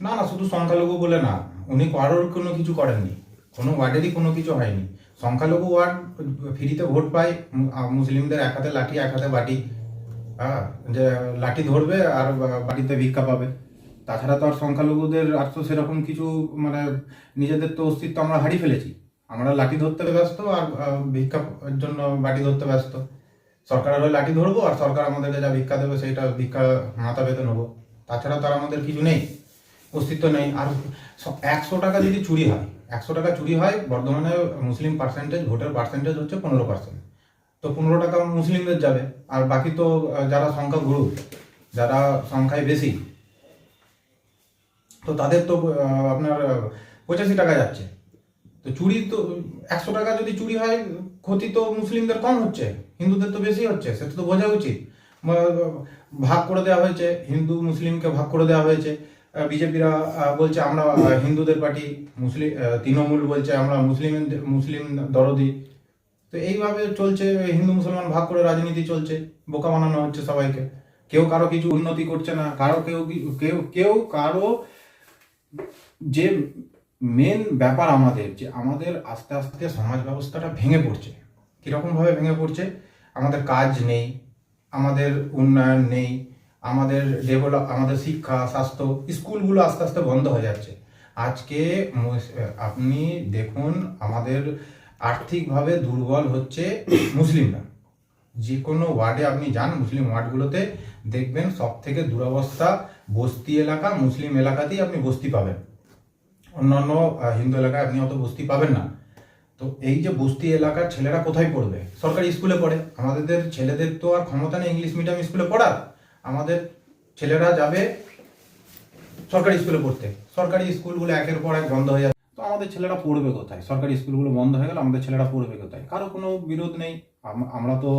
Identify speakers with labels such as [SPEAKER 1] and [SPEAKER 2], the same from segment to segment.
[SPEAKER 1] না না, শুধু সংখ্যালঘু বলে না, উনি কারোর কোনো কিছু করেননি, কোনো ওয়ার্ডেরই কোনো কিছু হয়নি। সংখ্যালঘু ওয়ার্ড ফ্রিতে ভোট পায়, মুসলিমদের এক হাতে লাঠি এক হাতে বাটি, হ্যাঁ, যে লাঠি ধরবে আর বাড়িতে ভিক্ষা পাবে। তাছাড়া তো আর সংখ্যালঘুদের আর তো সেরকম কিছু মানে নিজেদের তো অস্তিত্ব আমরা হারিয়ে ফেলেছি। আমরা লাঠি ধরতে ব্যস্ত আর ভিক্ষার জন্য বাটি ধরতে ব্যস্ত। সরকারের হয়ে লাঠি ধরবো আর সরকার আমাদেরকে যা ভিক্ষা দেবে সেইটা ভিক্ষা মাথা পেতে নেবো। তাছাড়া তো আর আমাদের কিছু নেই, অস্তিত্ব নেই। আর 100 টাকা যদি চুরি হয়, 100 টাকা চুরি হয়, বর্ধমানে মুসলিম পার্সেন্টেজ, ভোটের পার্সেন্টেজ হচ্ছে 15%। তো 15 টাকা মুসলিমদের যাবে, আর বাকি তো যারা সংখ্যা গুরু, যারা সংখ্যায় বেশি, তো তাদের তো আপনার 85 টাকা যাচ্ছে। তো চুরি তো 100 টাকা যদি চুরি হয়, ক্ষতি তো মুসলিমদের কম হচ্ছে, হিন্দুদের তো বেশি হচ্ছে, সেটা তো বোঝা উচিত। ভাগ করে দেওয়া হয়েছে, হিন্দু মুসলিমকে ভাগ করে দেওয়া হয়েছে। বিজেপিরা বলছে আমরা হিন্দুদের পার্টি, মুসলিম তৃণমূল বলছে আমরা মুসলিম দরদি। তো এইভাবে চলছে, হিন্দু মুসলমান ভাগ করে রাজনীতি চলছে, বোকা বানানো হচ্ছে সবাইকে। কেউ কারো কিছু উন্নতি করছে না, কেউ কারো যে মেন ব্যাপার আমাদের, যে আমাদের আস্তে আস্তে সমাজ ব্যবস্থাটা ভেঙে পড়ছে। কীরকমভাবে ভেঙে পড়ছে? আমাদের কাজ নেই, আমাদের উন্নয়ন নেই, আমাদের আমাদের শিক্ষা, স্বাস্থ্য, স্কুলগুলো আস্তে আস্তে বন্ধ হয়ে যাচ্ছে। আজকে আপনি দেখুন, আমাদের আর্থিকভাবে দুর্বল হচ্ছে মুসলিমরা। যে কোনো ওয়ার্ডে আপনি যান, মুসলিম ওয়ার্ডগুলোতে দেখবেন সব থেকে দুরবস্থা বস্তি এলাকা, মুসলিম এলাকাতেই আপনি বস্তি পাবেন। অন্যান্য হিন্দু এলাকায় আপনি অত বস্তি পাবেন না। তো এই যে বস্তি এলাকার ছেলেরা কোথায় পড়বে? সরকারি স্কুলে পড়ে। আমাদের ছেলেদের তো আর ক্ষমতা নেই ইংলিশ মিডিয়াম স্কুলে পড়ার। আমাদের ছেলেরা যাবে সরকারি স্কুলে পড়তে। সরকারি স্কুলগুলো একের পর এক বন্ধ হয়ে যাচ্ছে। তো আমাদের ছেলেরা পড়বে কোথায়? সরকারি স্কুলগুলো বন্ধ হয়ে গেল, আমাদের ছেলেরা পড়বে কোথায়? কারো কোনো বিরোধ নেই। আমরা তো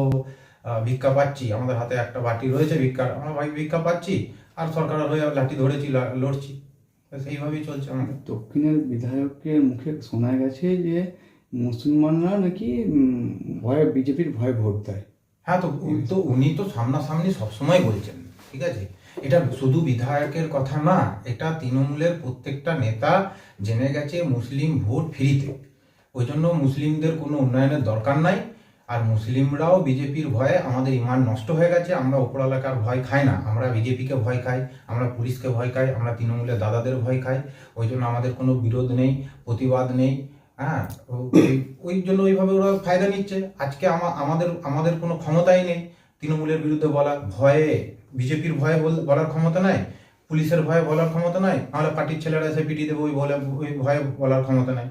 [SPEAKER 1] ভিক্ষা পাচ্ছি, আমাদের হাতে একটা বাটি রয়েছে ভিক্ষার, আমরা ভিক্ষা পাচ্ছি, আর সরকারের হয়ে লাঠি ধরেছি, লড়ছি। সেইভাবেই চলছে আমাদের।
[SPEAKER 2] দক্ষিণের বিধায়কের মুখে শোনা গেছে যে মুসলমানরা নাকি বিজেপির ভয়ে ভোট দেয়।
[SPEAKER 1] হ্যাঁ, তো উনি তো সামনাসামনি সবসময় বলছেন, ঠিক আছে? এটা শুধু বিধায়কের কথা না, এটা তৃণমূলের প্রত্যেকটা নেতা জেনে গেছে মুসলিম ভোট ফ্রিতে। ওই জন্য মুসলিমদের কোনো উন্নয়নের দরকার নাই। আর মুসলিমরাও বিজেপির ভয়ে, আমাদের ইমান নষ্ট হয়ে গেছে, আমরা উপরওয়ালাকার ভয় খাই না, আমরা বিজেপিকে ভয় খাই, আমরা পুলিশকে ভয় খাই, আমরা তৃণমূলের দাদাদের ভয় খাই। ওই জন্য আমাদের কোনো বিরোধ নেই, প্রতিবাদ নেই। হ্যাঁ, ওই জন্য ওইভাবে ওরা ফায়দা নিচ্ছে। আজকে আমাদের কোনো ক্ষমতাই নেই তৃণমূলের বিরুদ্ধে বলার, ভয়ে, বিজেপির ভয়ে বলার ক্ষমতা নাই, পুলিশের ভয়ে বলার ক্ষমতা নাই, নাহলে পার্টির ছেলেরা এসে পিটিয়ে দেবে ওই ভয়ে বলার ক্ষমতা নাই।